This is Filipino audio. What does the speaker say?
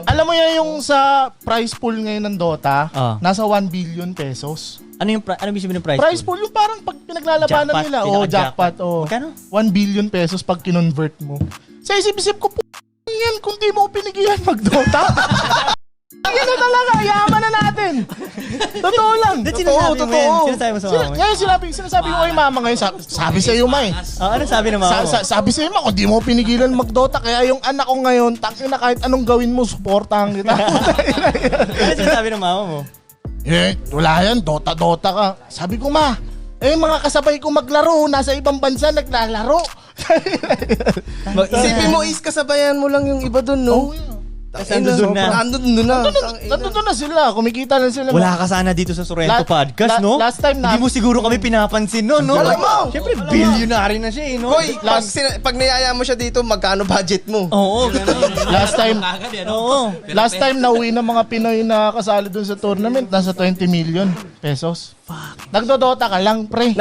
Alam mo yan yung sa prize pool ngayon ng Dota, nasa 1 billion pesos. Ano yung ano ibig sabihin ng prize? Prize pool yung parang pag pinaglalabanan Jackpot, nila. Jackpot. Magkano? 1 billion pesos pag kinonvert mo. Sa isip-isip ko, yan kung di mo pinigilan mag-Dota. Yan na talaga, yaman na natin. Totoo lang. Totoo. Sinasabi mo sa mama mo? Ngayon sinasabi ko kay mama ngayon, sabi sa iyo, May. Ano sabi ng mama mo? Sabi sa iyo, kung di mo pinigilan mag-Dota, kaya yung anak ko ngayon, tangina kahit anong gawin mo, suportahan kita. Ano sinasabi ng mama mo? Wala yan, Dota ka. Sabi ko, ma, mga kasabay ko maglaro, nasa ibang bansa naglalaro. Isipin mo, kasabayan mo lang yung iba dun, no? Kasi nandun na. Nandun na sila, kumikita na sila. Wala ka sana dito sa Sorrento Podcast, no? Last time na. Hindi mo siguro kami pinapansin, no? Alam mo! Siyempre, billionaire na siya, eh, no? Hoy, pag niyaya mo siya dito, magkano budget mo? Oo, gano'n. Last time nauwi ng mga Pinoy na kasali dun sa tournament, nasa 20 million pesos. Fuck. Nagdodota ka lang, pre.